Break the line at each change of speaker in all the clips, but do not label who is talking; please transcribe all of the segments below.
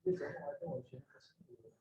日子后来跟我学那个生物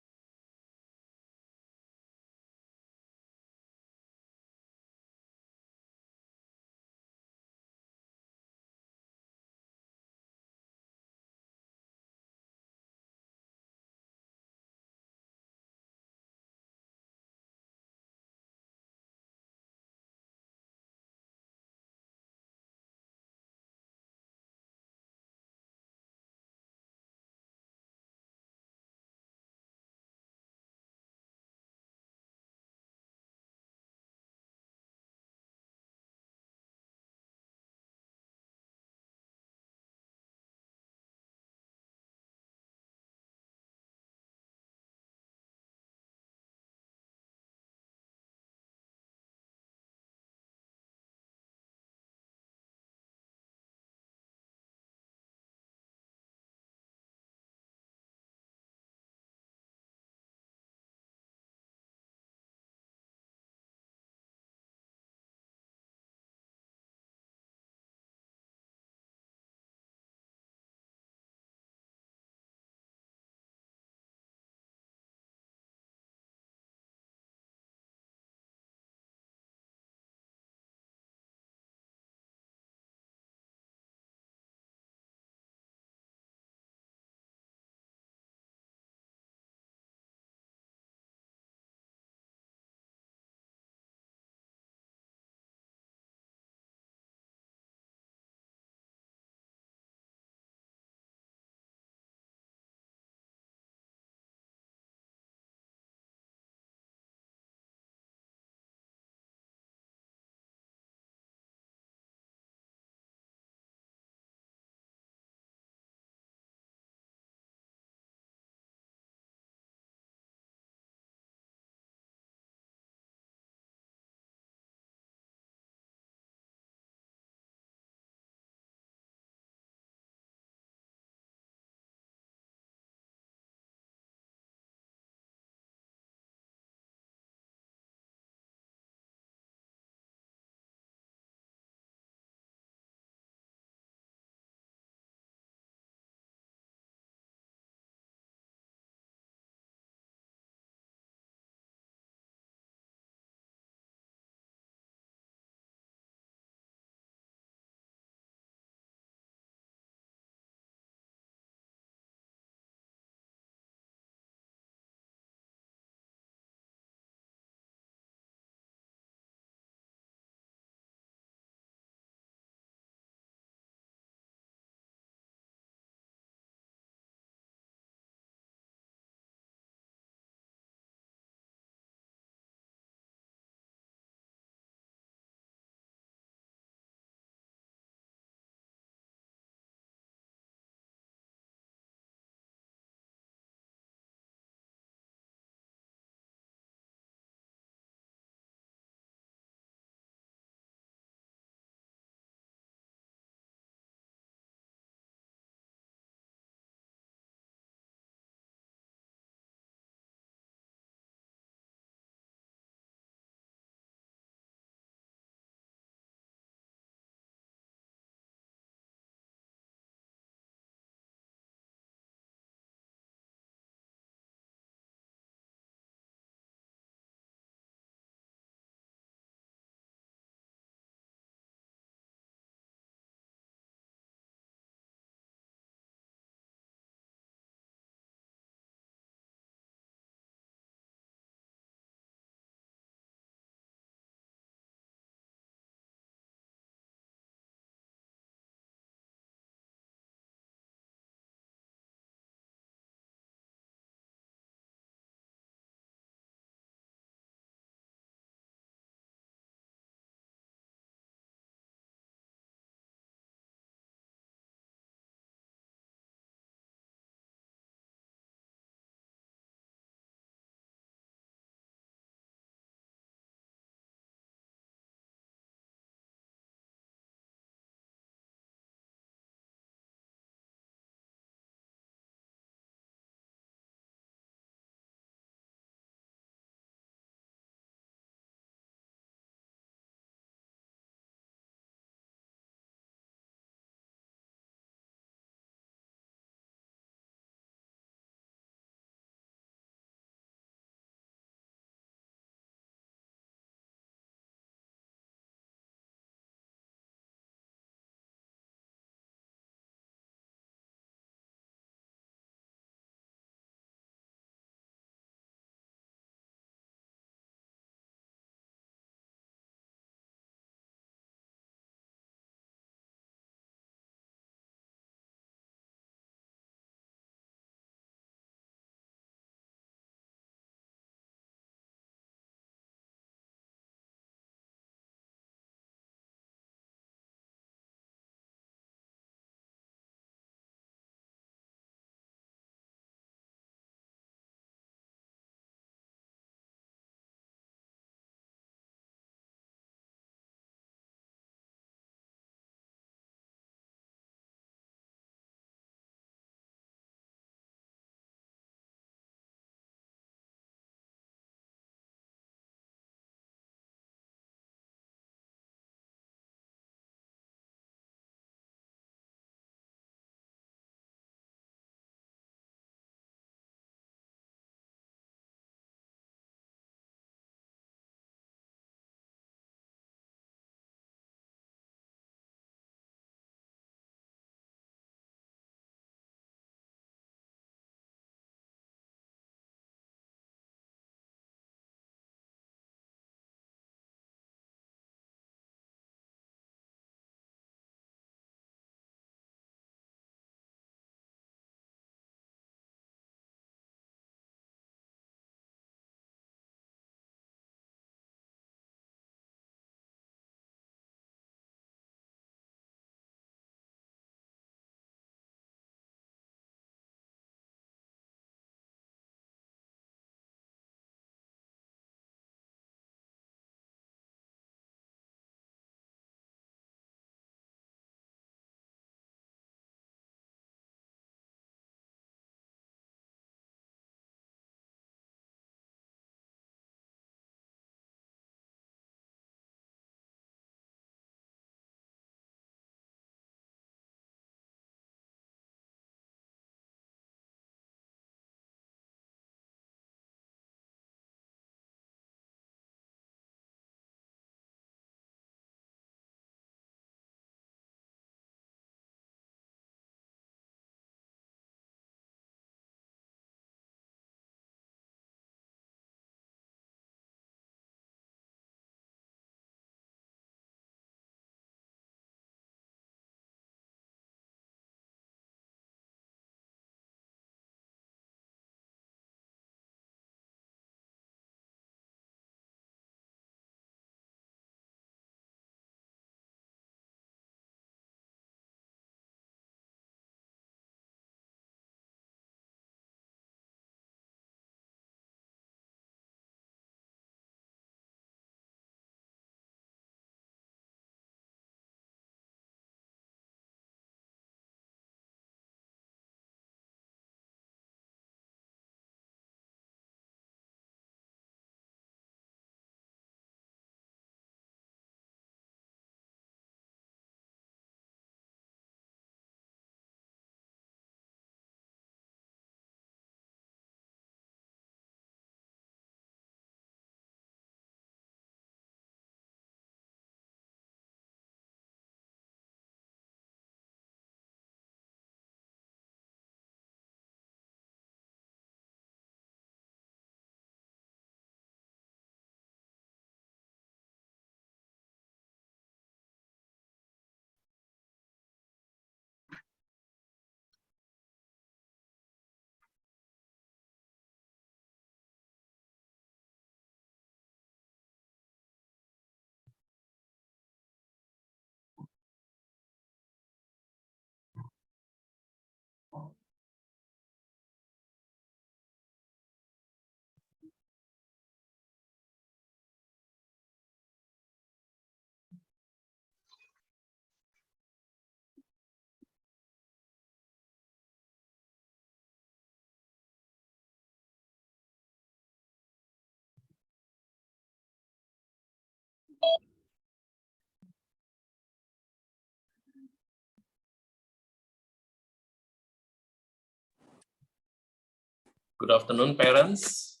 Good afternoon, parents.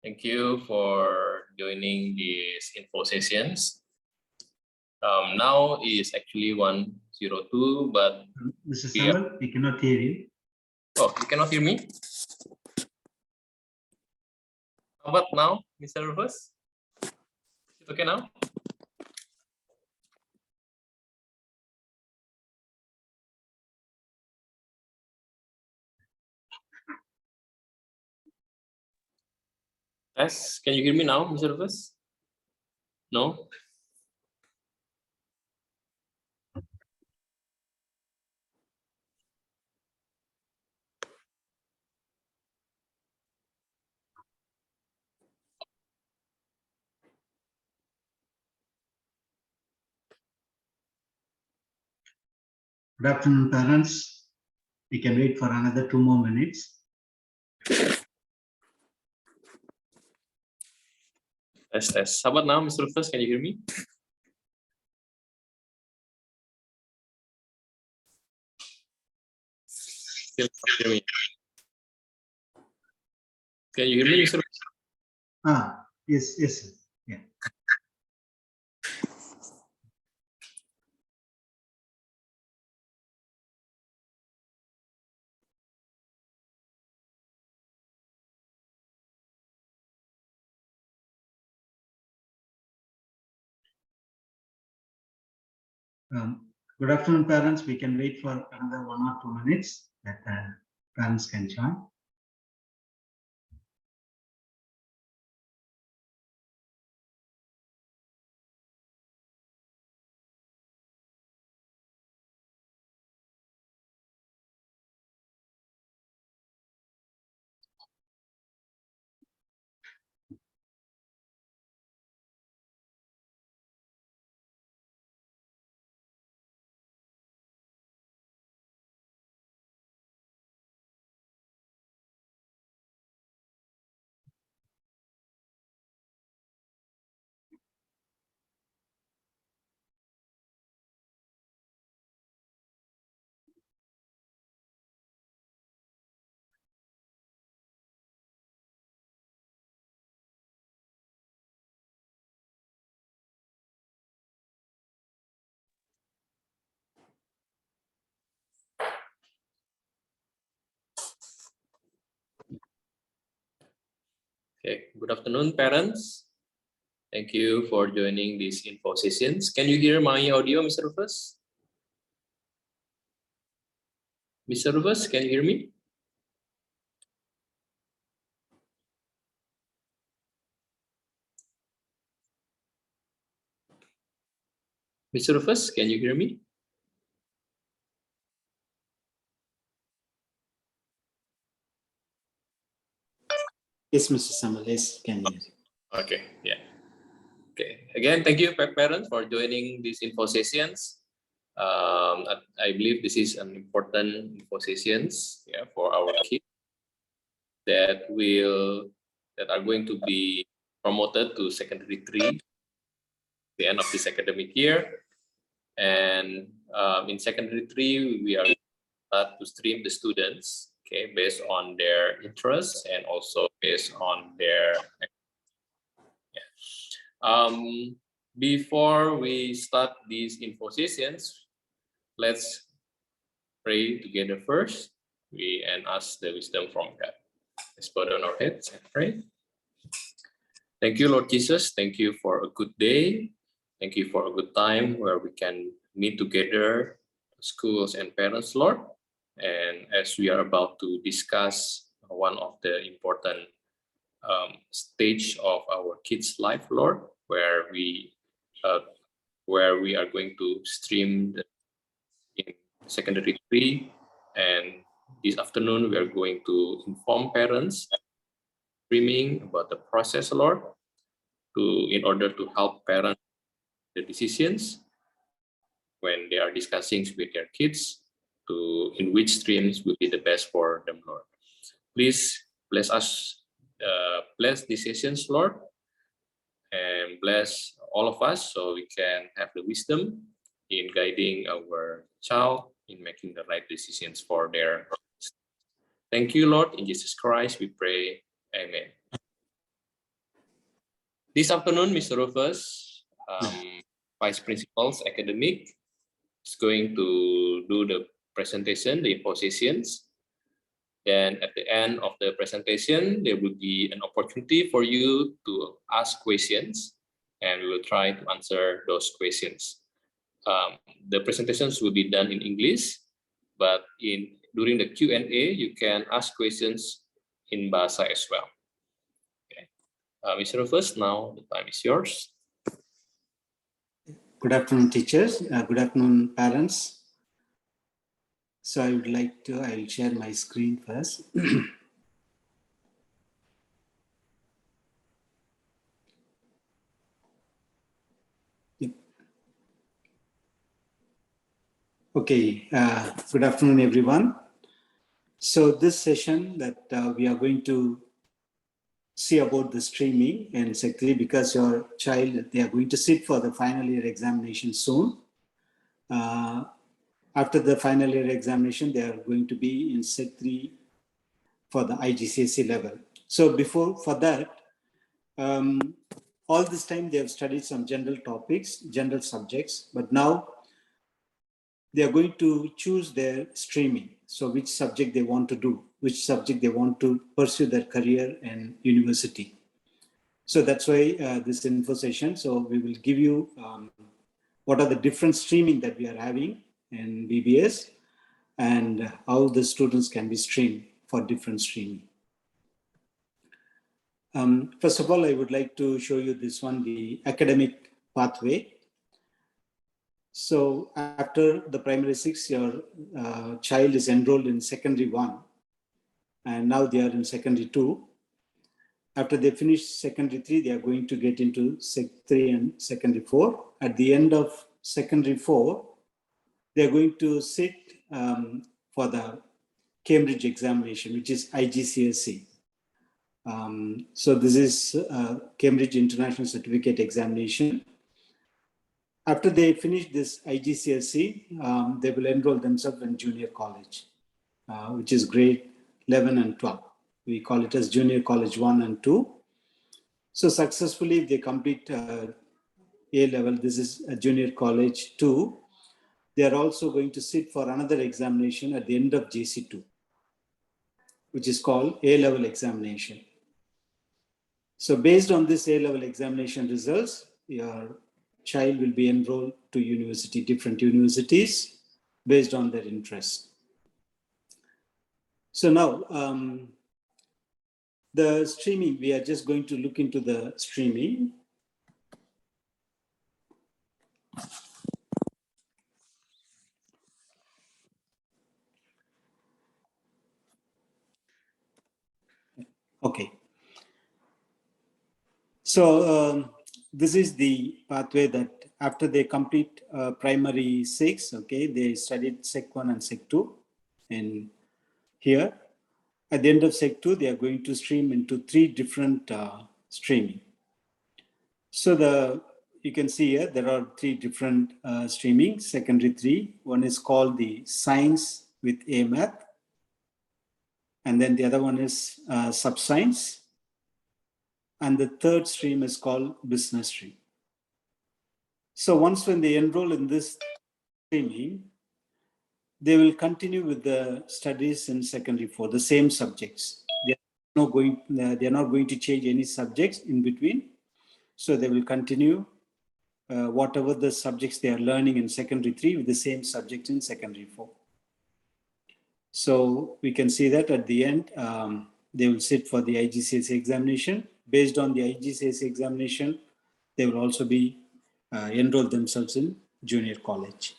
Thank you for joining these info sessions. Now is actually 1:02, but
Mr. Samuel, we cannot hear you.
oh, you cannot hear me? How about now, Mr. Rufus? Is it okay now? Yes, can you hear me now, Mr. Rufus? No?
Good afternoon, parents. We can wait for another 2 more minutes.
Test. How about now, Mr. Rufus? Can you hear me? Still can't hear me. Can you hear me, Mr. Rufus?
Yes, yes, yeah. Good afternoon, parents. We can wait for another 1 or 2 minutes that parents can join.
Okay, good afternoon, parents. Thank you for joining these info sessions. Can you hear my audio, Mr. Rufus? Mr. Rufus, can you hear me? Mr. Rufus, can you hear me?
Yes, Mr. Samuel, yes, can hear you.
Okay, yeah. Okay, again, thank you, parents, for joining these info sessions. I believe this is an important info sessions, yeah, for our kids that are going to be promoted to secondary 3 the end of this academic year. And in secondary 3, we are start to stream the students, okay, based on their interests and also based on their. Before we start these info sessions, let's pray together first. And ask the wisdom from God. Let's bow down our heads and pray. Thank you, Lord Jesus. Thank you for a good day. Thank you for a good time where we can meet together, schools and parents, Lord. And as we are about to discuss one of the important stage of our kids' life, Lord, where we are going to stream in secondary 3, and this afternoon we are going to inform parents streaming about the process, Lord, in order to help parents the decisions when they are discussing with their kids in which streams will be the best for them, Lord. Please bless us, bless these sessions, Lord, and bless all of us, so we can have the wisdom in guiding our child in making the right decisions for their. Thank you, Lord. In Jesus Christ, we pray. Amen. This afternoon, Mr. Rufus, Vice Principal's Academic, is going to do the presentation, the impositions. Then at the end of the presentation, there will be an opportunity for you to ask questions, and we will try to answer those questions. The presentations will be done in English, but during the Q&A, you can ask questions in Bahasa as well. Okay. Mr. Rufus, now the time is yours.
Good afternoon, teachers. Good afternoon, parents. So I'll share my screen first. Okay, good afternoon, everyone. So this session that we are going to see about the streaming in Sec 3, because your child, they are going to sit for the final year examination soon. After the final year examination, they are going to be in Sec 3 for the IGCSE level. So for that, all this time they have studied some general topics, general subjects, but now they are going to choose their streaming. So which subject they want to do, which subject they want to pursue their career in university. So that's why this info session. So we will give you what are the different streaming that we are having in BBS and how the students can be streamed for different streaming. First of all, I would like to show you this one, the academic pathway. So after the primary 6, your child is enrolled in secondary 1, and now they are in secondary 2. After they finish secondary 3, they are going to get into Sec 3 and secondary 4. At the end of secondary 4, they are going to sit for the Cambridge examination, which is IGCSE. So this is Cambridge International Certificate Examination. After they finish this IGCSE, they will enroll themselves in junior college, which is grade 11 and 12. We call it as junior college 1 and 2. So successfully, if they complete A level, this is a junior college 2. They are also going to sit for another examination at the end of JC2, which is called A level examination. So based on this A level examination results, your child will be enrolled to university, different universities based on their interest. So now, the streaming, we are just going to look into the streaming. Okay. So this is the pathway that after they complete primary 6, okay, they studied Sec 1 and Sec 2 in here. At the end of Sec 2, they are going to stream into 3 different streaming. So you can see here, there are 3 different streaming, secondary 3. One is called the Science with AMath. And then the other one is Subscience. And the third stream is called Business stream. So once when they enroll in this streaming, they will continue with the studies in secondary 4, the same subjects. They are not going to change any subjects in between. So they will continue whatever the subjects they are learning in secondary 3 with the same subject in secondary 4. So we can see that at the end, they will sit for the IGCSE examination. Based on the IGCSE examination, they will also be enroll themselves in junior college.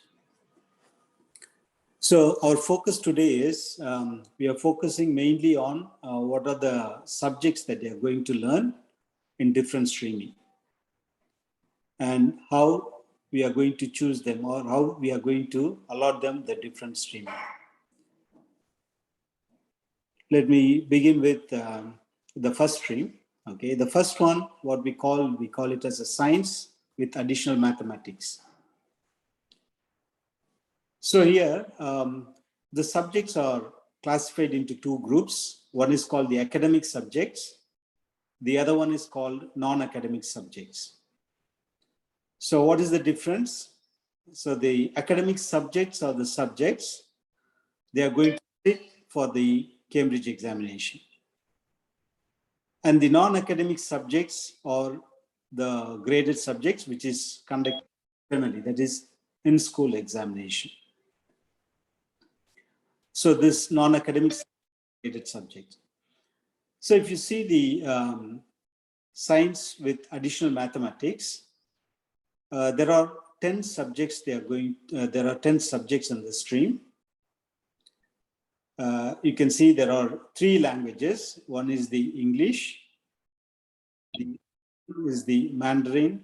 So our focus today is, we are focusing mainly on what are the subjects that they are going to learn in different streaming and how we are going to choose them or how we are going to allot them the different streaming. Let me begin with the first stream. Okay, the first one, what we call it as a science with additional mathematics. So here, the subjects are classified into two groups. One is called the academic subjects. The other one is called non-academic subjects. So what is the difference? So the academic subjects are the subjects. They are going to sit for the Cambridge examination. And the non-academic subjects are the graded subjects, which is conducted externally, that is in-school examination. So this non-academic graded subject. So if you see the science with additional mathematics, there are 10 subjects there are 10 subjects in the stream. You can see there are 3 languages. One is the English, is the Mandarin,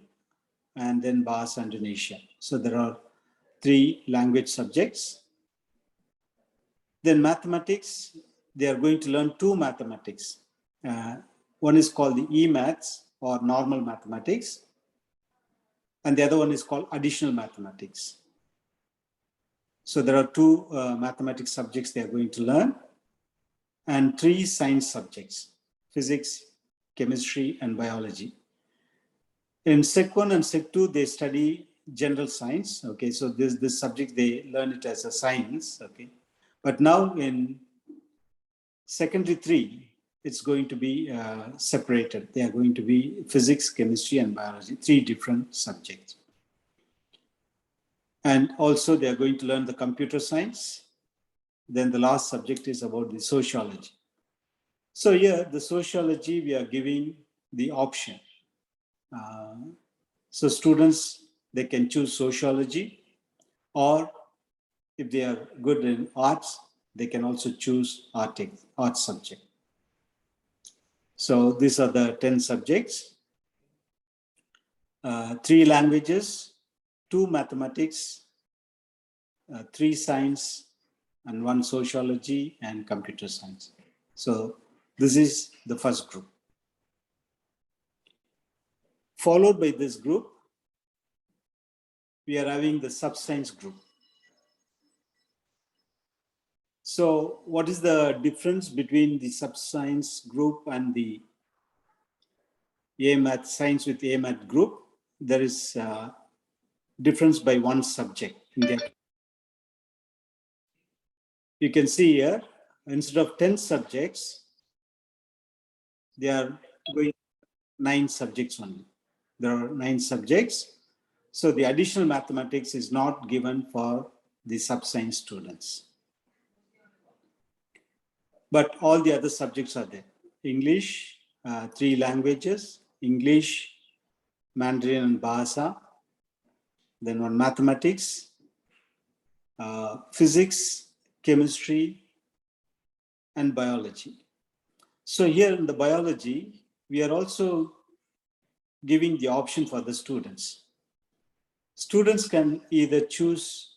and then Bahasa Indonesia. So there are 3 language subjects. Then mathematics, they are going to learn 2 mathematics. One is called the E-maths or normal mathematics, and the other one is called additional mathematics. So there are 2 mathematics subjects they are going to learn, and 3 science subjects: physics, chemistry, and biology. In Sec 1 and Sec 2, they study general science. Okay, so this subject, they learn it as a science. Okay, but now in secondary 3, it's going to be separated. They are going to be physics, chemistry, and biology, 3 different subjects. And also they are going to learn the computer science. Then the last subject is about the sociology. So here, the sociology, we are giving the option. So students, they can choose sociology, or if they are good in arts, they can also choose art subject. So these are the 10 subjects, 3 languages, 2 mathematics, 3 science, and 1 sociology and computer science. So this is the first group. Followed by this group, we are having the sub-science group. So what is the difference between the sub-science group and the A-Math, science with A-Math group? There is a difference by 1 subject. You can see here, instead of 10 subjects, they are going 9 subjects only. There are 9 subjects. So the additional mathematics is not given for the sub-science students. But all the other subjects are there. English, 3 languages, English, Mandarin, and Bahasa. Then 1 mathematics, physics, chemistry, and biology. So here in the biology, we are also giving the option for the students. Students can either choose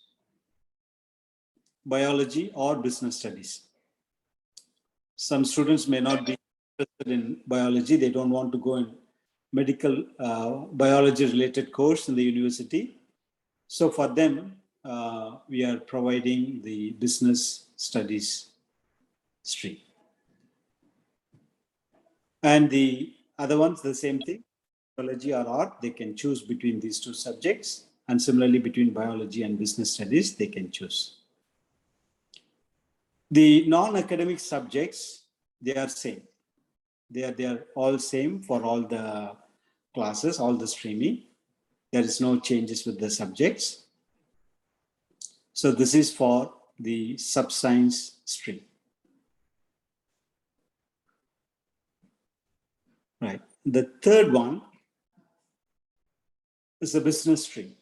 biology or business studies. Some students may not be interested in biology. They don't want to go in medical biology related course in the university. So for them, we are providing the business studies stream. And the other ones, the same thing, biology or art, they can choose between these 2 subjects. And similarly, between biology and business studies, they can choose. The non-academic subjects, they are same. They are all same for all the classes, all the streaming. There is no changes with the subjects. So this is for the sub-science stream. Right. The third one is the business stream.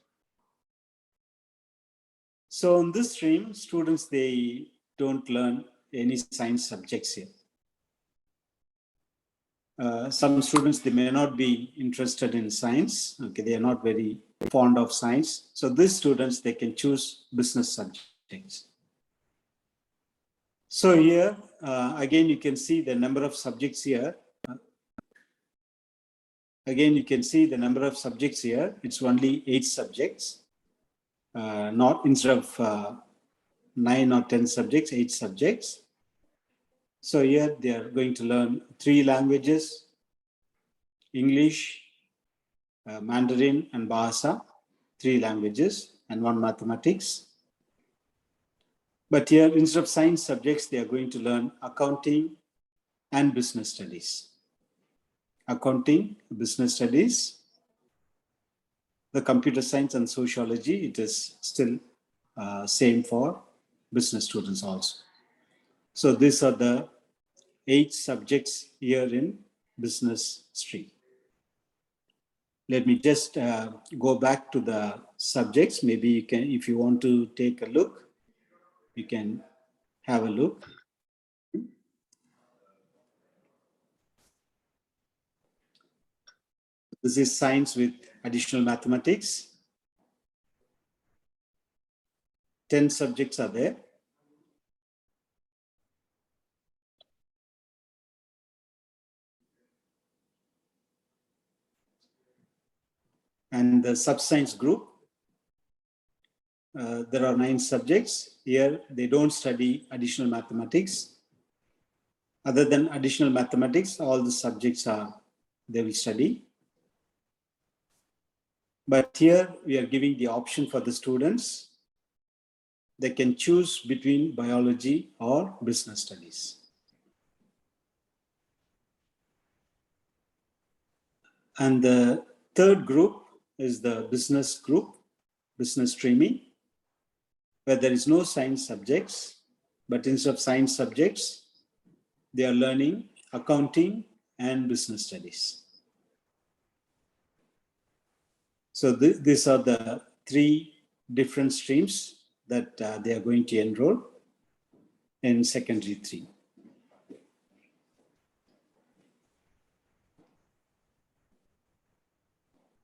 So in this stream, students, they don't learn any science subjects here. Some students, they may not be interested in science. Okay, they are not very fond of science. So these students, they can choose business subjects. So here, again, you can see the number of subjects here. Again, you can see the number of subjects here. It's only 8 subjects, not instead of 9 or 10 subjects, 8 subjects. So here they are going to learn 3 languages, English, Mandarin and Bahasa, 3 languages and 1 mathematics. But here, instead of science subjects, they are going to learn accounting and business studies. Accounting, business studies, the computer science and sociology, it is still same for business students also. So these are the 8 subjects here in business stream. Let me just go back to the subjects. Maybe you can, if you want to take a look, you can have a look. This is science with additional mathematics. 10 subjects are there. And the sub-science group, there are 9 subjects. Here, they don't study additional mathematics. Other than additional mathematics, all the subjects they will study. But here, we are giving the option for the students. They can choose between biology or business studies. And the third group is the business group, business streaming, where there is no science subjects, but instead of science subjects, they are learning accounting and business studies. So these are the 3 different streams that they are going to enroll in secondary 3.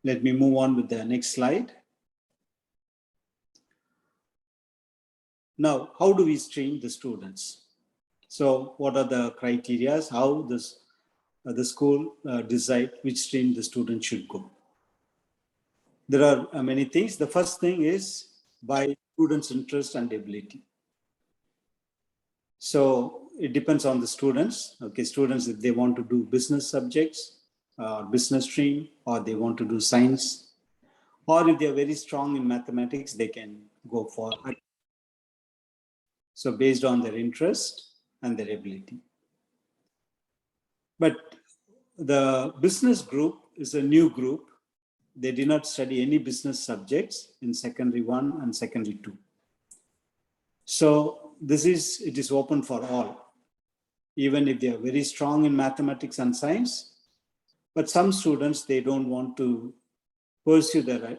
Let me move on with the next slide. Now, how do we stream the students? So what are the criteria? How does the school decide which stream the student should go? There are many things. The first thing is by students' interest and ability. So it depends on the students. Okay, students, if they want to do business subjects, business stream, or they want to do science, or if they are very strong in mathematics, they can go for it. So based on their interest and their ability. But the business group is a new group. They did not study any business subjects in secondary 1 and secondary 2. So it is open for all, even if they are very strong in mathematics and science. But some students, they don't want to pursue their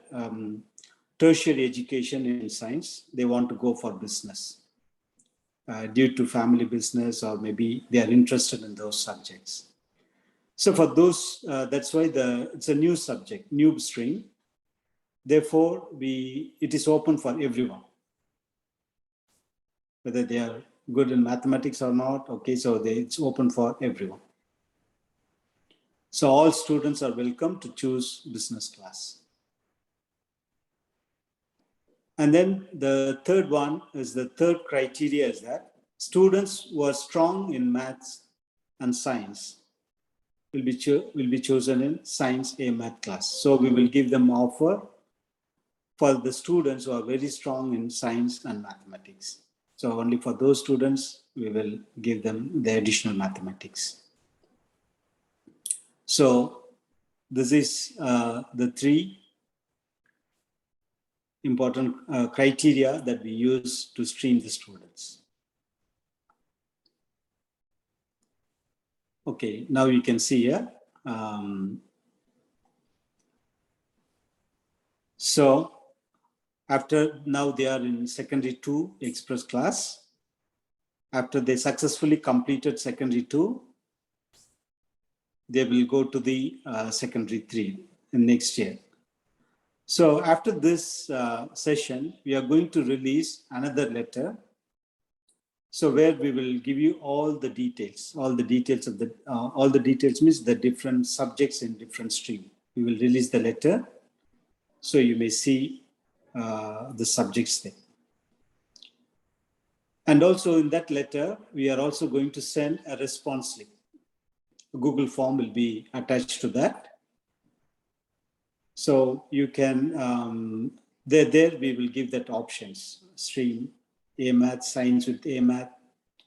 tertiary education in science. They want to go for business due to family business, or maybe they are interested in those subjects. So for those, that's why it's a new subject, new stream. Therefore, it is open for everyone, whether they are good in mathematics or not. Okay, so it's open for everyone. So all students are welcome to choose business class. And then the third one is the third criteria is that students who are strong in maths and science will be chosen in science A math class. So we will give them offer for the students who are very strong in science and mathematics. So only for those students, we will give them the additional mathematics. So this is the 3 important criteria that we use to stream the students. Okay, now you can see here. So after now they are in secondary 2 express class. After they successfully completed secondary 2, they will go to the secondary 3 in next year. So after this session, we are going to release another letter So where we will give you all the details of the, all the details means the different subjects in different stream. We will release the letter, so you may see the subjects there. And also in that letter, we are also going to send a response link. A Google form will be attached to that. So you can, there we will give that options, stream, AMath, science with AMath,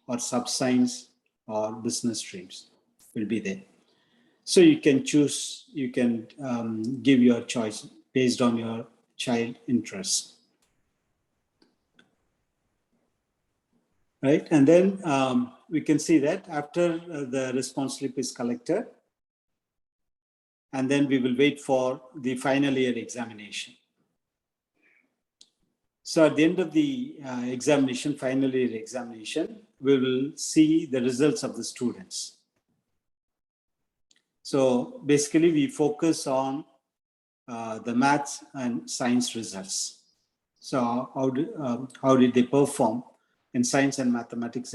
or sub-science, or business streams will be there. So you can choose, you can give your choice based on your child interest. Right, and then we can see that after the response slip is collected, and then we will wait for the final year examination. So at the end of the examination, final year examination, we will see the results of the students. So basically we focus on the maths and science results. So how did they perform in science and mathematics?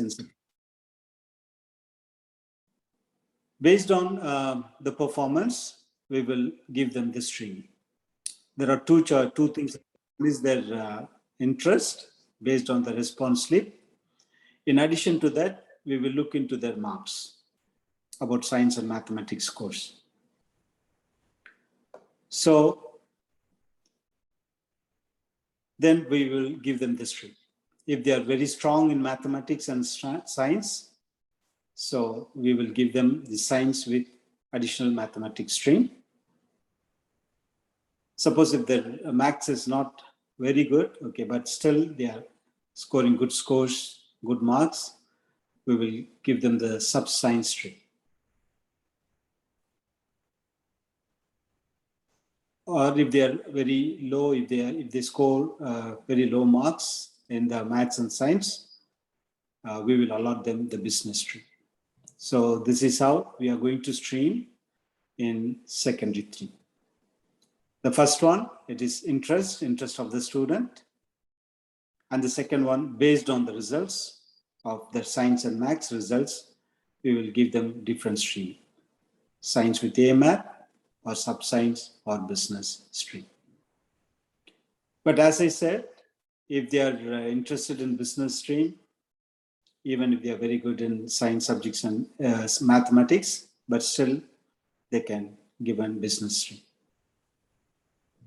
Based on the performance, we will give them the stream. There are two things. One is their interest based on the response slip. In addition to that, we will look into their marks about science and mathematics course. So then we will give them the stream. If they are very strong in mathematics and science, so we will give them the science with additional mathematics stream. Suppose if their maths is not very good, okay, but still they are scoring good scores, good marks, we will give them the sub-science stream. Or if they are very low, if they score very low marks in the maths and science, we will allot them the business stream. So this is how we are going to stream in secondary 3. The first one, it is interest of the student. And the second one, based on the results of their science and maths results, we will give them different stream. Science with AMath, or sub-science, or business stream. But as I said, if they are interested in business stream, even if they are very good in science subjects and mathematics, but still they can give a business stream.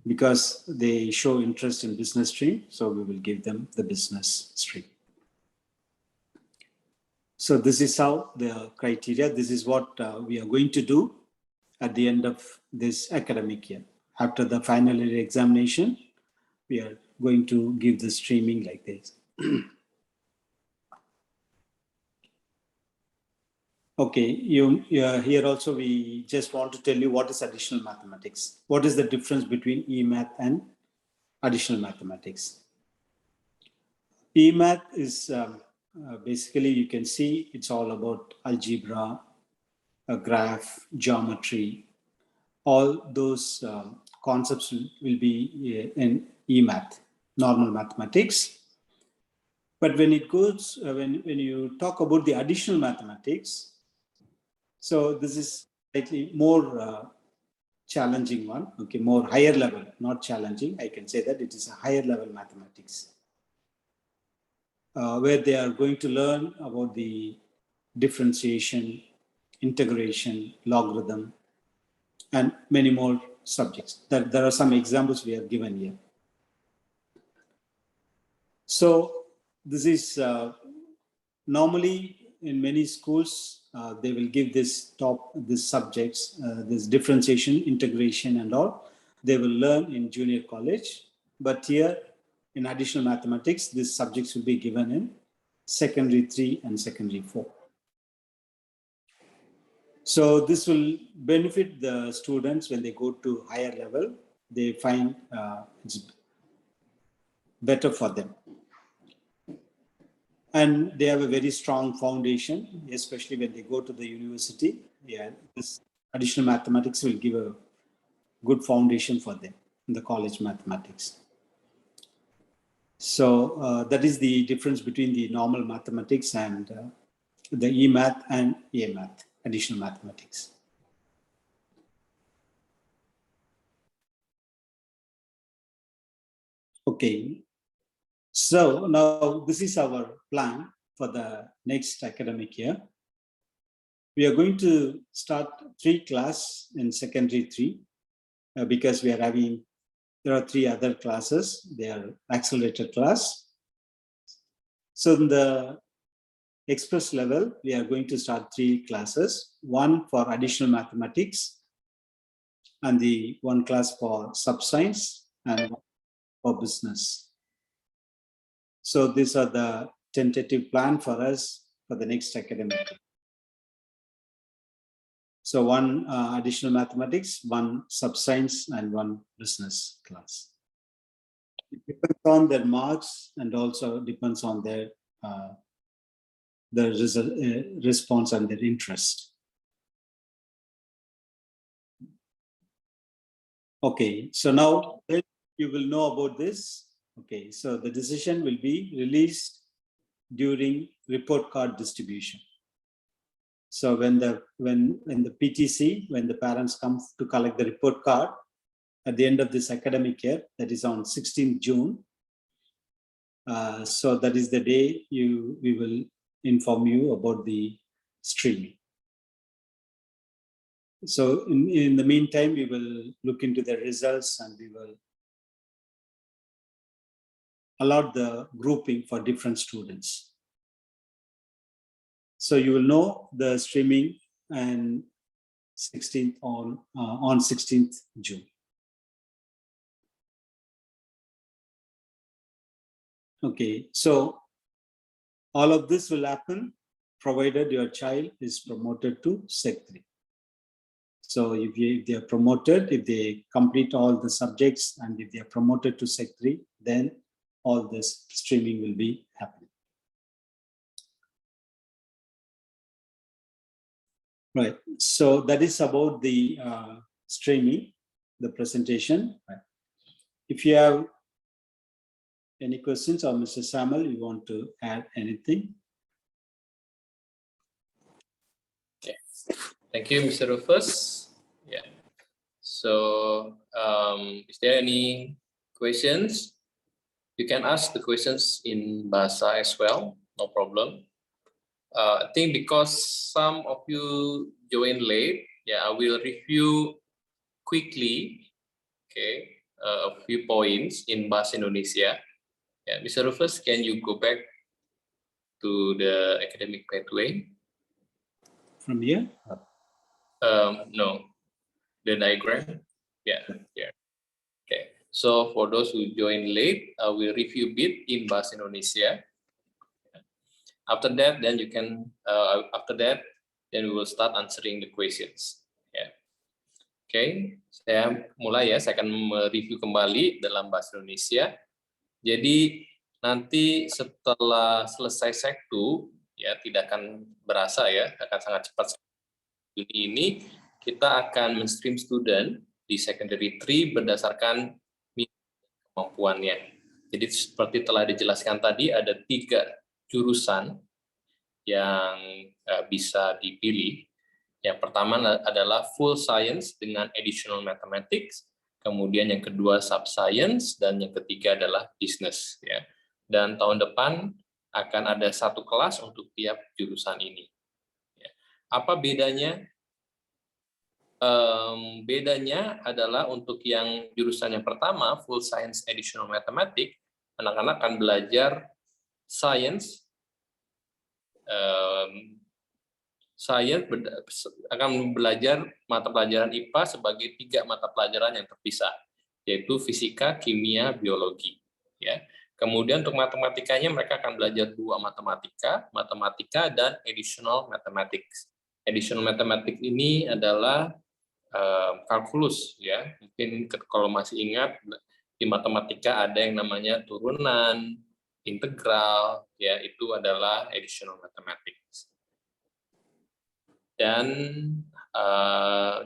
Because they show interest in business stream, so we will give them the business stream. So this is how the criteria, this is what we are going to do at the end of this academic year. After the final year examination, we are going to give the streaming like this. Okay, here also we just want to tell you what is additional mathematics. What is the difference between EMath and additional mathematics? EMath is basically, you can see it's all about algebra, a graph, geometry. All those concepts will be in EMath, normal mathematics. But when it goes, when you talk about the additional mathematics, so this is slightly more challenging one, okay, more higher level, not challenging. I can say that it is a higher level mathematics, where they are going to learn about the differentiation, integration, logarithm, and many more subjects. There are some examples we have given here. So this is normally in many schools, they will give these subjects, this differentiation, integration and all, they will learn in junior college. But here in additional mathematics, these subjects will be given in secondary 3 and secondary 4. So this will benefit the students when they go to higher level. They find it's better for them. And they have a very strong foundation, especially when they go to the university. Yeah, this additional mathematics will give a good foundation for them in the college mathematics. So that is the difference between the normal mathematics and the E-Math and A-Math, additional mathematics. Okay, so now this is our plan for the next academic year. We are going to start 3 classes in secondary 3 because we are having, there are 3 other classes, they are accelerated class. So in the express level, we are going to start 3 classes, 1 for additional mathematics and the 1 class for sub-science and 1 for business. So these are the tentative plan for us for the next academic year. So 1 additional mathematics, 1 sub-science and 1 business class. It depends on their marks and also depends on their response and their interest. Okay, so now you will know about this. Okay, so the decision will be released during report card distribution. So when the PTC, when the parents come to collect the report card at the end of this academic year, that is on 16th June. So that is the day we will inform you about the streaming. So in the meantime, we will look into the results and we will allot the grouping for different students. So you will know the streaming and 16th on 16th June. Okay, so all of this will happen provided your child is promoted to Sec 3. So if they are promoted, if they complete all the subjects and if they are promoted to Sec 3, then all this streaming will be happening. Right, so that is about the streaming, the presentation. If you have any questions, or Mr. Samuel, you want to add anything?
Okay, thank you, Mr. Rufus. Yeah. So, is there any questions? You can ask the questions in Bahasa as well, no problem. I think because some of you joined late, yeah, I will review quickly, okay, a few points in Bahasa Indonesia. Yeah, Mr. Rufus, can you go back to the academic pathway?
From here?
No, the diagram. Yeah, yeah. Okay. So for those who joined late, I will review a bit in Bahasa Indonesia. After that, then you can. Then we will start answering the questions. Yeah. Oke, saya mulai ya. Saya akan mereview kembali dalam Bahasa Indonesia. Jadi nanti setelah selesai Sek2, ya tidak akan berasa ya, akan sangat cepat. Ini kita akan men-stream student di secondary 3 berdasarkan kemampuannya. Jadi seperti telah dijelaskan tadi, ada 3 jurusan yang bisa dipilih. Yang pertama adalah full science dengan additional mathematics, kemudian yang kedua sub-science, dan yang ketiga adalah business. Ya. Dan tahun depan akan ada 1 kelas untuk tiap jurusan ini. Ya. Apa bedanya? Bedanya adalah untuk yang jurusan yang pertama, full science additional mathematics, anak-anak akan belajar science, akan belajar mata pelajaran IPA sebagai 3 mata pelajaran yang terpisah, yaitu fisika, kimia, biologi. Ya. Kemudian untuk matematikanya mereka akan belajar 2 matematika, dan additional mathematics. Additional mathematics ini adalah kalkulus, ya. Mungkin kalau masih ingat di matematika ada yang namanya turunan, integral, ya, itu adalah additional mathematics. Dan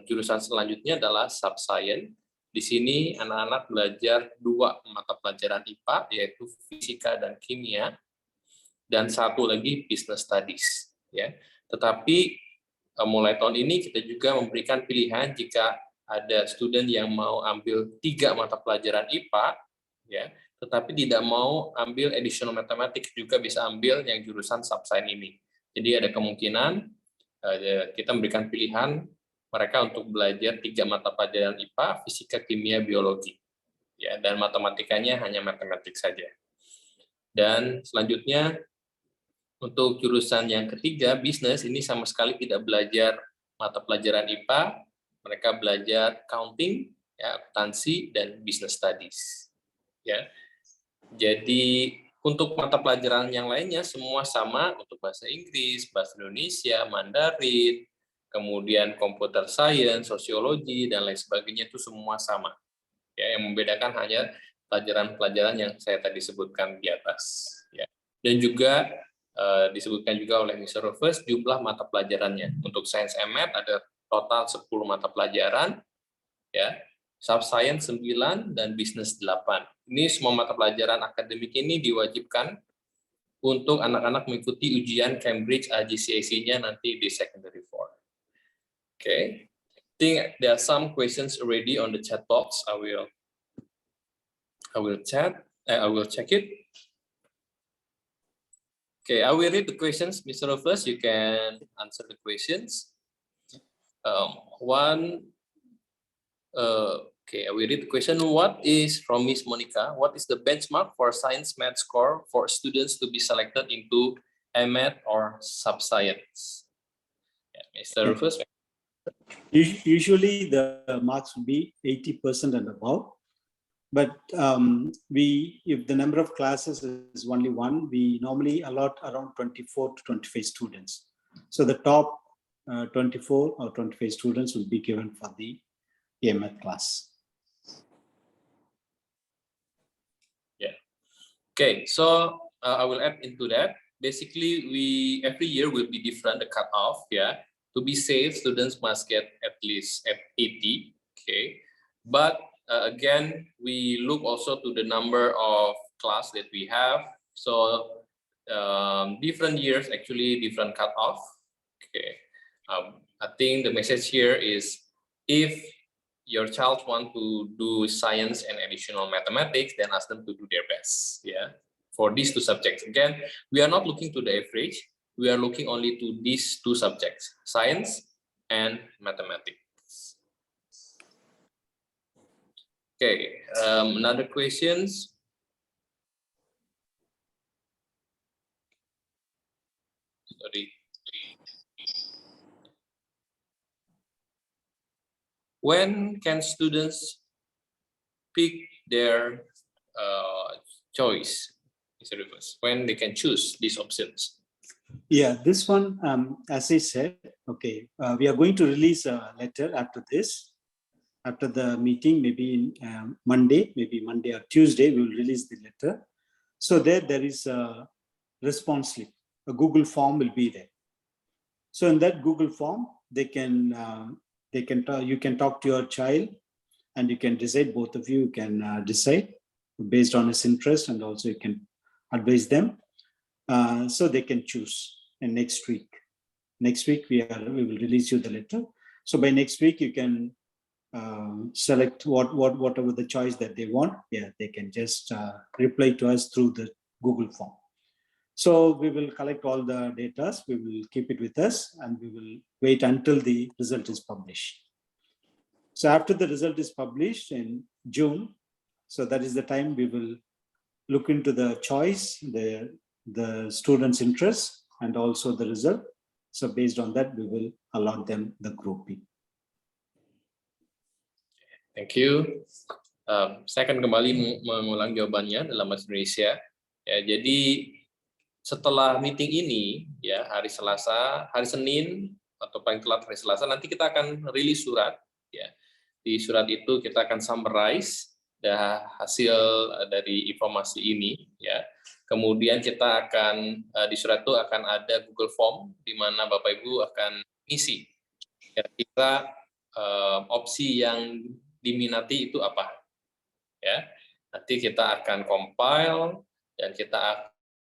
jurusan selanjutnya adalah sub-science, Di sini anak-anak belajar 2 mata pelajaran IPA, yaitu fisika dan kimia, dan satu lagi business studies. Ya. Tetapi mulai tahun ini kita juga memberikan pilihan jika ada student yang mau ambil 3 mata pelajaran IPA, ya, tetapi tidak mau ambil additional mathematics, juga bisa ambil yang jurusan subscience ini. Jadi ada kemungkinan kita memberikan pilihan mereka untuk belajar 3 mata pelajaran IPA, fisika, kimia, biologi, ya, dan matematikanya hanya matematik saja. Dan selanjutnya untuk jurusan yang ketiga, bisnis, ini sama sekali tidak belajar mata pelajaran IPA, mereka belajar accounting, ya, akuntansi, dan business studies. Ya. Jadi untuk mata pelajaran yang lainnya semua sama, untuk bahasa Inggris, bahasa Indonesia, Mandarin, kemudian computer science, sosiologi, dan lain sebagainya itu semua sama. Ya, yang membedakan hanya pelajaran-pelajaran yang saya tadi sebutkan di atas. Ya. Dan juga disebutkan juga oleh Mr. Rufus jumlah mata pelajarannya. Untuk Science and Math ada total 10 mata pelajaran, ya. Subscience 9 dan Business 8. Ini semua mata pelajaran akademik ini diwajibkan untuk anak-anak mengikuti ujian Cambridge GCSE-nya nanti di Secondary 4. Okay. I think there are some questions already on the chat box. I will check it. Okay, I will read the questions, Mr. Rufus. You can answer the questions. Okay, I will read the question. What is from Miss Monica? What is the benchmark for science math score for students to be selected into MAth or subscience? Yeah, Mr. Rufus.
Usually the marks will be 80% and above. But if the number of classes is only 1, we normally allot around 24 to 25 students. So the top 24 or 25 students will be given for the AMAT class.
Yeah. Okay, so I will add into that. Basically, every year will be different, the cutoff. Yeah. To be safe, students must get at least at 80. Okay. But again, we look also to the number of class that we have. So different years actually different cutoff. Okay, I think the message here is if your child want to do science and additional mathematics, then ask them to do their best. Yeah, for these 2 subjects. Again, we are not looking to the average. We are looking only to these 2 subjects, science and mathematics. Okay, another questions. Sorry. When can students pick their choice, Mr. Rufus? When they can choose these options?
Yeah, this one, as I said, okay, we are going to release a letter after this. After the meeting, maybe Monday or Tuesday, we will release the letter. So there is a response slip, a Google form will be there. So in that Google form, you can talk to your child, and you can decide. Both of you can decide based on his interest, and also you can advise them, so they can choose. And next week we will release you the letter. So by next week you can select whatever the choice that they want. Yeah, they can just reply to us through the Google form. So we will collect all the data, we will keep it with us, and we will wait until the result is published. So after the result is published in June, so that is the time we will look into the choice, the students' interest, and also the result. So based on that, we will allot them the grouping.
Thank you. Saya akan kembali mengulang jawabannya dalam bahasa Indonesia. Ya, jadi setelah meeting ini, ya hari Senin atau paling telat hari Selasa, nanti kita akan rilis surat. Ya, di surat itu kita akan summarize hasil dari informasi ini. Ya, kemudian kita akan di surat itu akan ada Google Form di mana Bapak Ibu akan isi kira-kira opsi yang diminati itu apa. Ya, nanti kita akan compile dan kita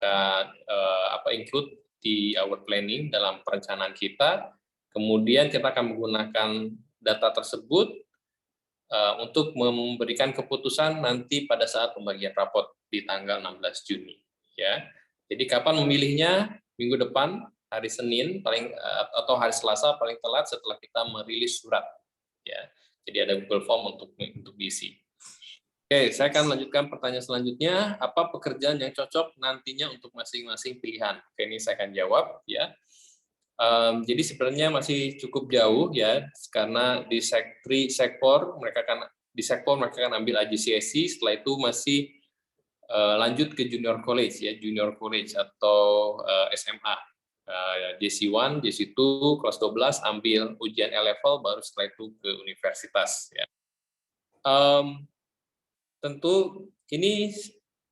akan include di our planning dalam perencanaan kita. Kemudian kita akan menggunakan data tersebut untuk memberikan keputusan nanti pada saat pembagian rapot di tanggal 16 Juni. Ya, jadi kapan memilihnya? Minggu depan, hari Senin atau hari Selasa paling telat setelah kita merilis surat. Ya, jadi ada Google Form untuk diisi. Oke, saya akan lanjutkan pertanyaan selanjutnya. Apa pekerjaan yang cocok nantinya untuk masing-masing pilihan? Oke, ini saya akan jawab. Ya. Jadi sebenarnya masih cukup jauh ya, karena di sektor mereka akan ambil IGCSE, setelah itu masih lanjut ke junior college ya, junior college atau SMA. JC1, JC2, kelas 12 ambil ujian A-level, baru setelah itu ke universitas ya. Tentu ini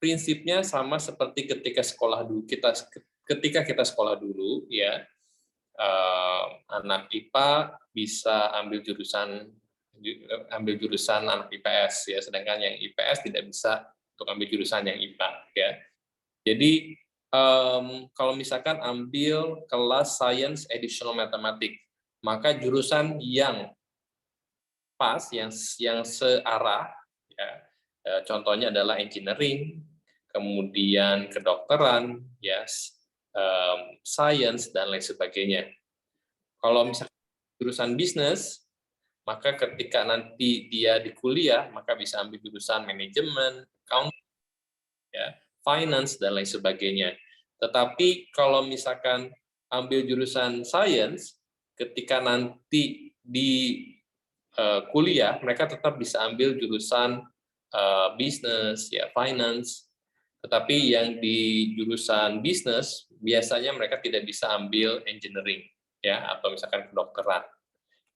prinsipnya sama seperti ketika kita sekolah dulu ya. Anak IPA bisa ambil jurusan anak IPS ya, sedangkan yang IPS tidak bisa untuk ambil jurusan yang IPA ya. Jadi kalau misalkan ambil kelas Science Additional Mathematics, maka jurusan yang pas, yang searah ya, contohnya adalah engineering, kemudian kedokteran ya, science dan lain sebagainya. Kalau misalnya jurusan bisnis, maka ketika nanti dia di kuliah, maka bisa ambil jurusan manajemen, accounting, ya, finance dan lain sebagainya. Tetapi kalau misalkan ambil jurusan science, ketika nanti di kuliah, mereka tetap bisa ambil jurusan bisnis, ya, finance. Tetapi yang di jurusan bisnis biasanya mereka tidak bisa ambil engineering ya, atau misalkan kedokteran.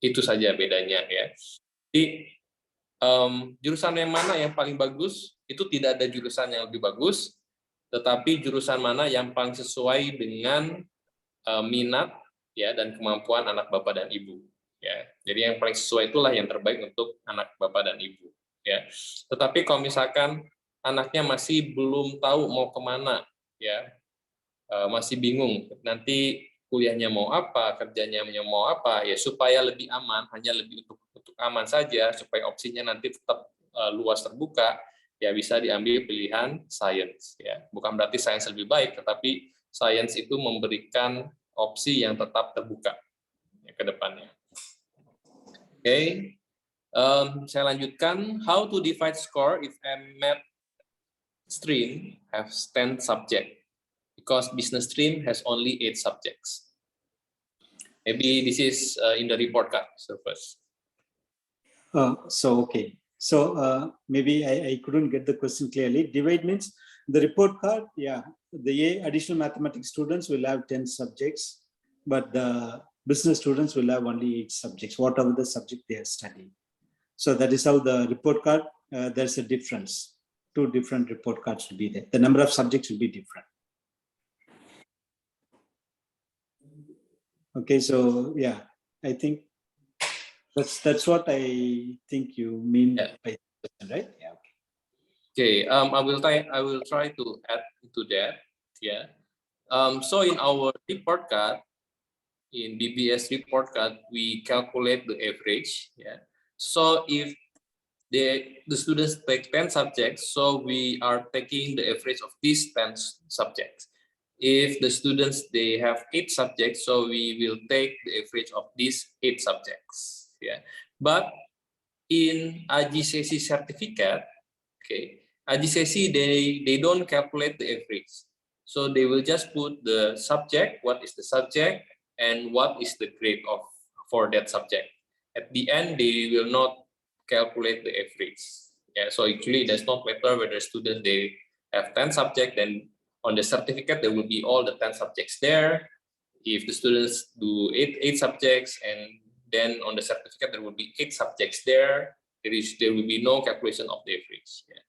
Itu saja bedanya ya. Jadi jurusan yang mana yang paling bagus, itu tidak ada jurusan yang lebih bagus, tetapi jurusan mana yang paling sesuai dengan minat ya dan kemampuan anak bapak dan ibu ya. Jadi yang paling sesuai itulah yang terbaik untuk anak bapak dan ibu ya. Tetapi kalau misalkan anaknya masih belum tahu mau kemana, ya, masih bingung, nanti kuliahnya mau apa, kerjanya mau apa, ya supaya lebih aman, hanya lebih untuk aman saja, supaya opsinya nanti tetap luas terbuka, ya bisa diambil pilihan science. Ya. Bukan berarti science lebih baik, tetapi science itu memberikan opsi yang tetap terbuka ya, ke depannya. Oke, saya lanjutkan. How to divide score if a math stream has 10 subjects, because business stream has only 8 subjects. Maybe this is in the report card, so first.
Okay. So maybe I couldn't get the question clearly. Divide means the report card, yeah, the additional mathematics students will have 10 subjects, but the business students will have only 8 subjects, whatever the subject they are studying. So that is how the report card, there's a difference. 2 different report cards will be there. The number of subjects will be different. Okay, so yeah, I think that's what I think you mean by that, right? Yeah.
Okay. I will try to add to that. Yeah. So in our report card, in BBS report card, we calculate the average. Yeah. So if the students take 10 subjects, so we are taking the average of these 10 subjects. If the students, they have 8 subjects, so we will take the average of these 8 subjects. Yeah. But in IGCSE certificate, okay, IGCSE, they don't calculate the average. So they will just put the subject, what is the subject, and what is the grade for that subject. At the end, they will not calculate the average. Yeah, so actually it does not matter whether students they have 10 subjects, then on the certificate there will be all the 10 subjects there. If the students do 8 subjects, and then on the certificate there will be 8 subjects there, there will be no calculation of the average. Yeah.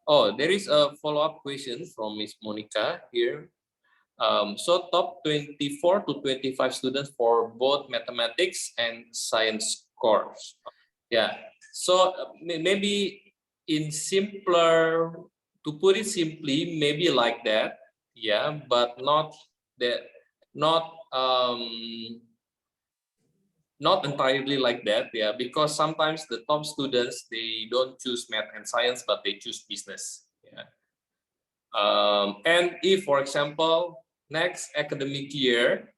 Oh, there is a follow-up question from Ms. Monica here. So top 24 to 25 students for both mathematics and science scores. Yeah. So maybe in simpler, to put it simply, maybe like that. Yeah, but not that, not not entirely like that. Yeah, because sometimes the top students, they don't choose math and science, but they choose business. Yeah. And if, for example, next academic year,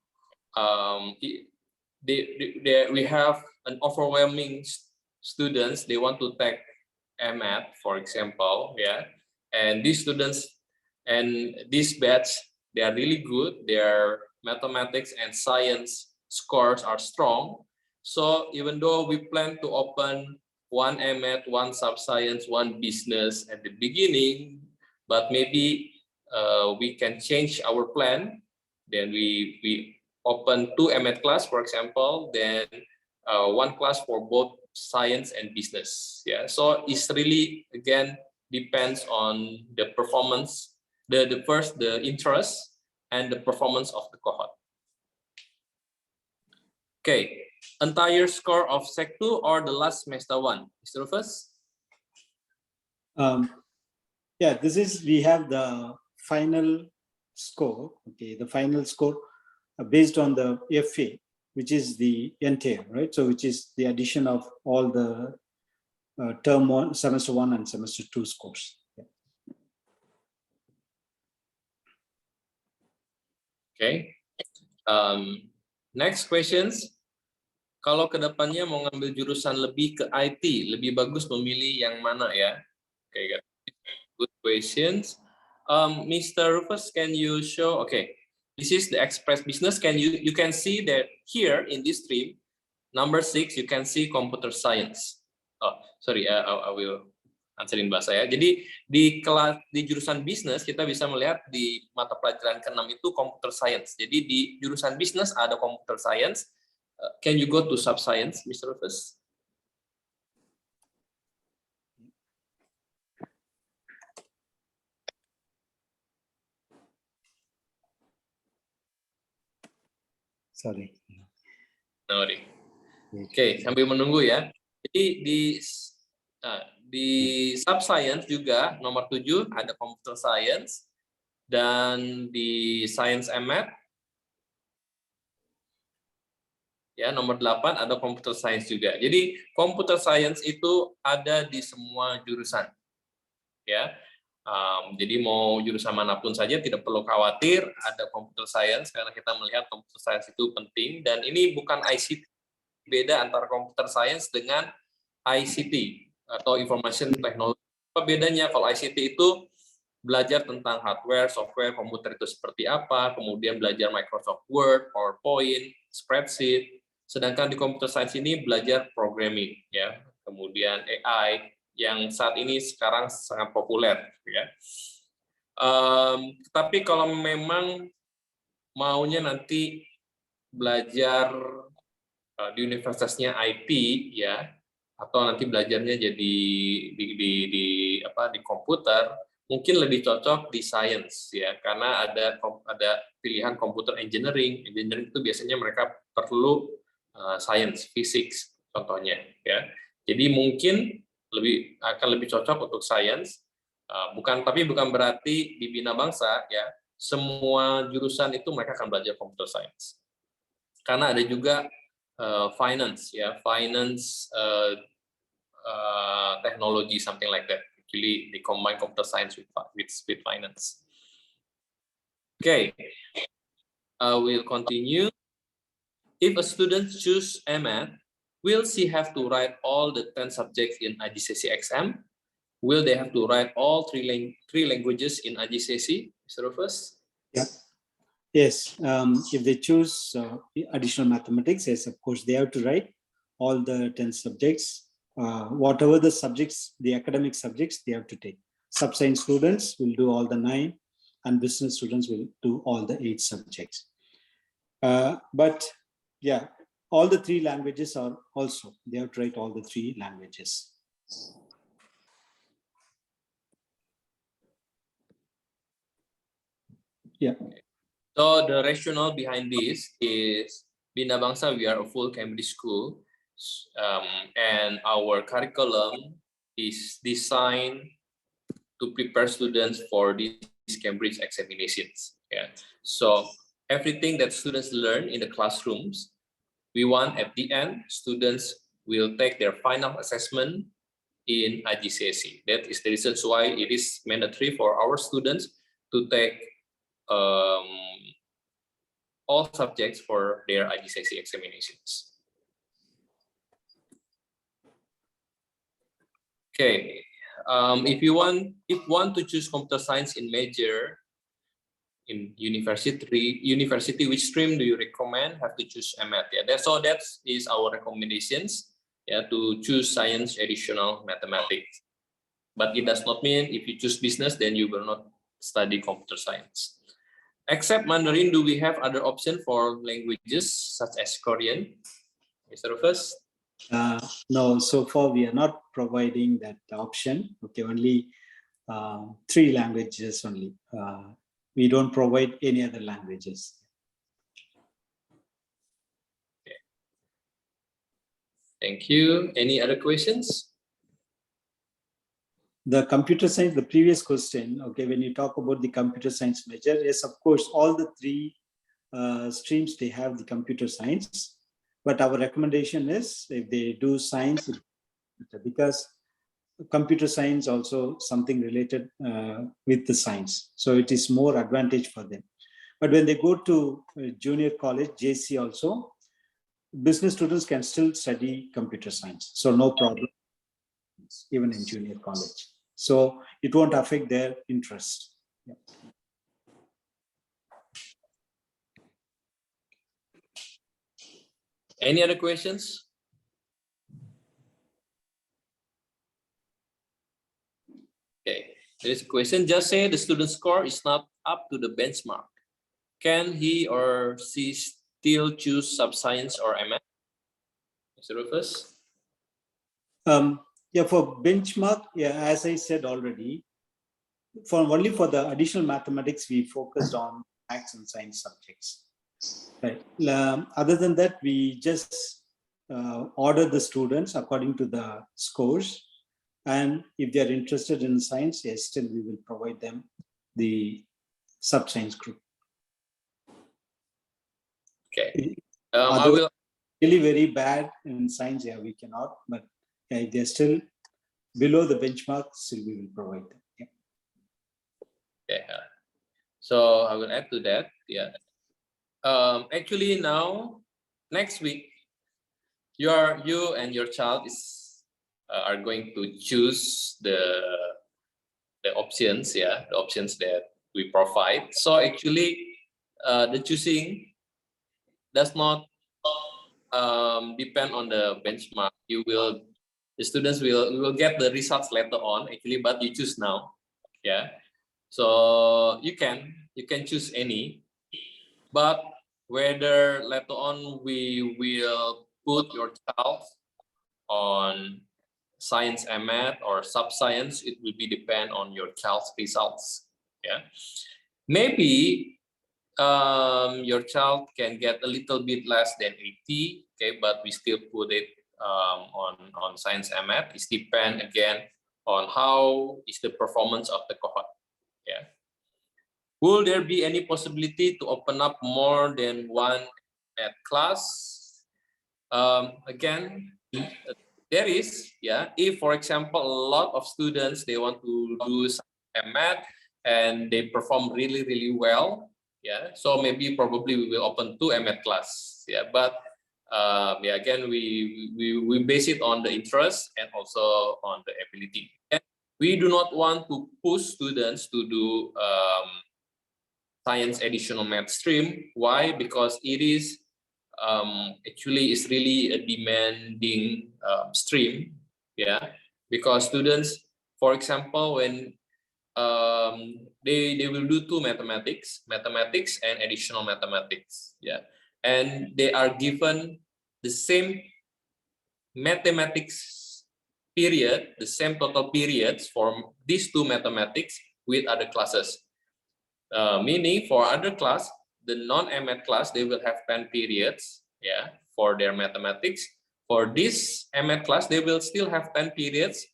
we have an overwhelming students, they want to take math, for example, yeah, and these students and this batch, they are really good, their mathematics and science scores are strong. So even though we plan to open one math, one sub-science, one business at the beginning, but maybe we can change our plan. Then we open 2 math class, for example, then one class for both science and business. Yeah, so it's really, again, depends on the performance, the interest and the performance of the cohort. Okay, entire score of Sec 2 or the last semester 1, Mr. Rufus?
Yeah, this is, we have the final score. Okay, the final score based on the FA, which is the entire, right? So which is the addition of all the term 1, semester 1 and semester 2 scores. Yeah.
Okay. Next questions. Kalau kedepannya mau ngambil jurusan lebih ke IT, lebih bagus memilih yang mana ya? Okay, good questions. Mr. Rufus, can you show? Okay, this is the express business. Can you can see that here in this stream, number 6, you can see computer science. Oh, sorry, I will answerin bahasa ya. Jadi di kelas, di jurusan bisnis kita bisa melihat di mata pelajaran ke-6 itu computer science. Jadi di jurusan bisnis ada computer science. Can you go to sub-science, Mr. Rufus?
Sorry.
Sorry. Oke, sambil menunggu ya. Jadi di sub-science juga nomor 7 ada computer science, dan di science and math ya nomor 8 ada computer science juga. Jadi computer science itu ada di semua jurusan. Ya. Jadi mau jurusan manapun saja tidak perlu khawatir ada computer science, karena kita melihat computer science itu penting, dan ini bukan ICT. Beda antara computer science dengan ICT atau information technology. Apa bedanya? Kalau ICT itu belajar tentang hardware, software, komputer itu seperti apa, kemudian belajar Microsoft Word, PowerPoint, spreadsheet. Sedangkan di computer science ini belajar programming, ya, kemudian AI yang saat ini sekarang sangat populer, ya. Tapi kalau memang maunya nanti belajar di universitasnya IT, ya, atau nanti belajarnya jadi di komputer, mungkin lebih cocok di science, ya, karena ada pilihan computer engineering. Engineering itu biasanya mereka perlu science, physics contohnya, ya. Jadi mungkin akan lebih cocok untuk science, tapi bukan berarti di Bina Bangsa, ya, semua jurusan itu mereka akan belajar computer science. Karena ada juga finance, ya, finance technology, something like that. Actually, they combine computer science with finance. Okay, we'll continue. If a student choose math, will she have to write all the 10 subjects in AJCC XM? Will they have to write all three languages in AJCC, Mr. Rufus?
Yeah. Yes, if they choose additional mathematics, yes, of course, they have to write all the 10 subjects. Whatever the subjects, the academic subjects, they have to take. Sub-science students will do all the 9, and business students will do all the 8 subjects. But yeah, all the 3 languages are also, they have to write all the 3 languages. Yeah.
So the rationale behind this is Bina Bangsa, we are a full Cambridge school. And our curriculum is designed to prepare students for these Cambridge examinations. Yeah. So everything that students learn in the classrooms, we want at the end, students will take their final assessment in IGCSE. That is the reason why it is mandatory for our students to take all subjects for their IGCSE examinations. Okay, if you want to choose computer science in major in university, which stream do you recommend? Have to choose MET. Yeah, that is our recommendations. Yeah, to choose science additional mathematics. But it does not mean if you choose business, then you will not study computer science. Except Mandarin, do we have other options for languages such as Korean? Mr. Rufus?
No, so far we are not providing that option. Okay, only 3 languages only. We don't provide any other languages.
Okay. Thank you. Any other questions?
The computer science, the previous question, okay, when you talk about the computer science major, yes, of course, all the 3 streams, they have the computer science. But our recommendation is if they do science, because computer science also something related with the science. So it is more advantage for them. But when they go to junior college, JC also, business students can still study computer science. So no problem, even in junior college. So it won't affect their interest. Yeah.
Any other questions? Okay, there is a question. Just say the student score is not up to the benchmark. Can he or she still choose sub-science or MS? Mr. Rufus?
Yeah, for benchmark, yeah, as I said already, only for the additional mathematics, we focused on maths and science subjects. Right. Other than that, we just order the students according to the scores. And if they are interested in science, yes, still we will provide them the sub-science group.
Okay. I will.
Really very bad in science, yeah, we cannot. But yeah, if they're still below the benchmark, still we will provide them. Yeah.
Okay. So I will add to that. Yeah. Actually, now next week, you and your child are going to choose the options. Yeah, the options that we provide. So actually, the choosing does not depend on the benchmark. The students will get the results later on actually, but you choose now. Yeah, so you can choose any, but whether later on we will put your child on science and math or sub-science, it will be depend on your child's results. Yeah, maybe your child can get a little bit less than 80, okay, but we still put it on science and math. It depends again on how is the performance of the cohort. Yeah. Will there be any possibility to open up more than one math class? Again, there is, yeah. If, for example, a lot of students, they want to do science and math and they perform really, really well, yeah, so maybe probably we will open 2 MET class. Yeah, but yeah, again, we base it on the interest and also on the ability. And we do not want to push students to do science additional math stream. Why? Because it is actually is really a demanding stream. Yeah, because students, for example, when they will do 2 mathematics and additional mathematics. Yeah, and they are given the same mathematics period, the same total periods for these 2 mathematics with other classes. Meaning for other class, the non-MET class, they will have 10 periods, yeah, for their mathematics. for this MET class, they will still have 10 periods.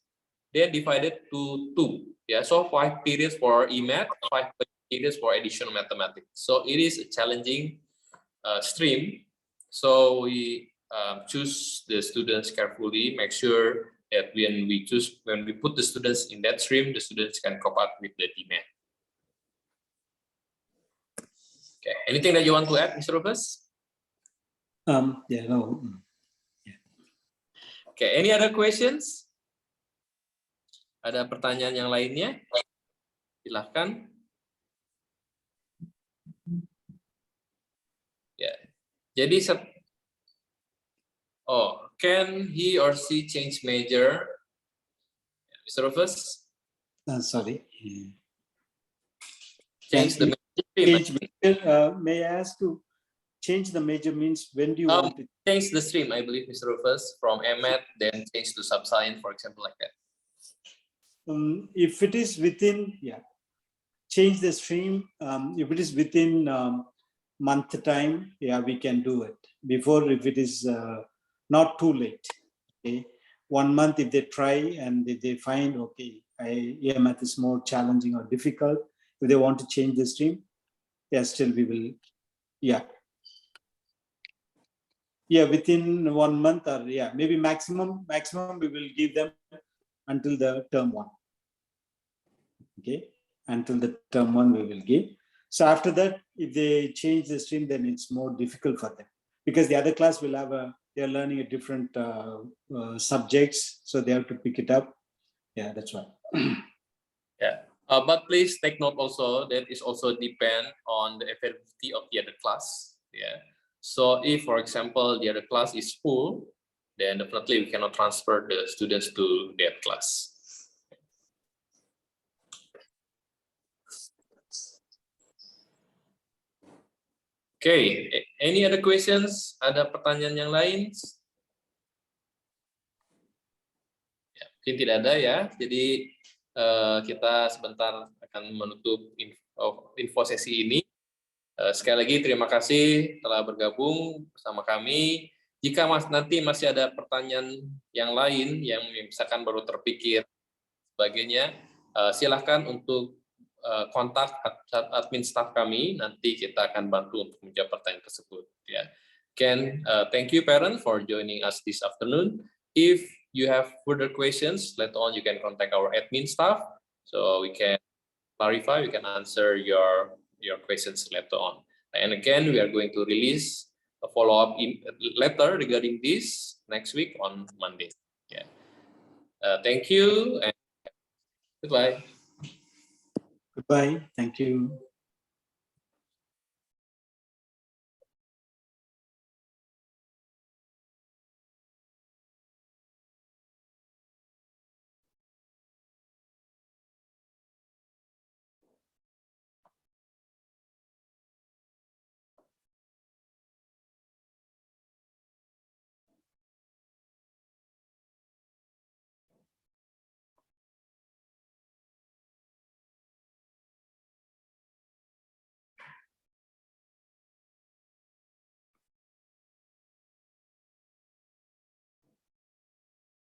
They are divided to 2. Yeah, so 5 periods for EMAT, 5 periods for additional mathematics. So it is a challenging stream. So we choose the students carefully, make sure that when we put the students in that stream, the students can cope up with the demand. Okay, anything that you want to add, Mr. Rufus?
Yeah, no.
Okay, any other questions? Ada pertanyaan yang lainnya? Silahkan. Ya, jadi can he or she change major? Mr. Rufus?
Sorry.
Change the major.
Change major, may I ask to change the major means when do you want to
change the stream? I believe, Mr. Rufus, from MET, then change to sub-science, for example, like that.
If it is within, change the stream. If it is within month time, we can do it. Before, if it is not too late, okay. 1 month if they try and if they find, okay, math is more challenging or difficult, if they want to change the stream, still we will, within 1 month or maybe maximum we will give them until the term 1. Okay, until the term 1 we will give. So after that, if they change the stream, then it's more difficult for them because the other class will have they're learning a different subjects, so they have to pick it up. Yeah, that's why.
But please take note also that it also depend on the availability of the other class. So if, for example, the other class is full, then definitely we cannot transfer the students to that class. Okay, any other questions? Ada pertanyaan yang lain? Ya, mungkin tidak ada ya. Jadi kita sebentar akan menutup info sesi ini. Sekali lagi terima kasih telah bergabung bersama kami. Jika nanti masih ada pertanyaan yang lain yang misalkan baru terpikir sebagainya, silahkan untuk kontak admin staff kami, nanti kita akan bantu untuk menjawab pertanyaan tersebut. Thank you parents for joining us this afternoon. If you have further questions, later on you can contact our admin staff, so we can clarify, we can answer your questions later on. And again, we are going to release a follow-up letter regarding this next week on Monday. Thank you and goodbye.
Goodbye. Thank you.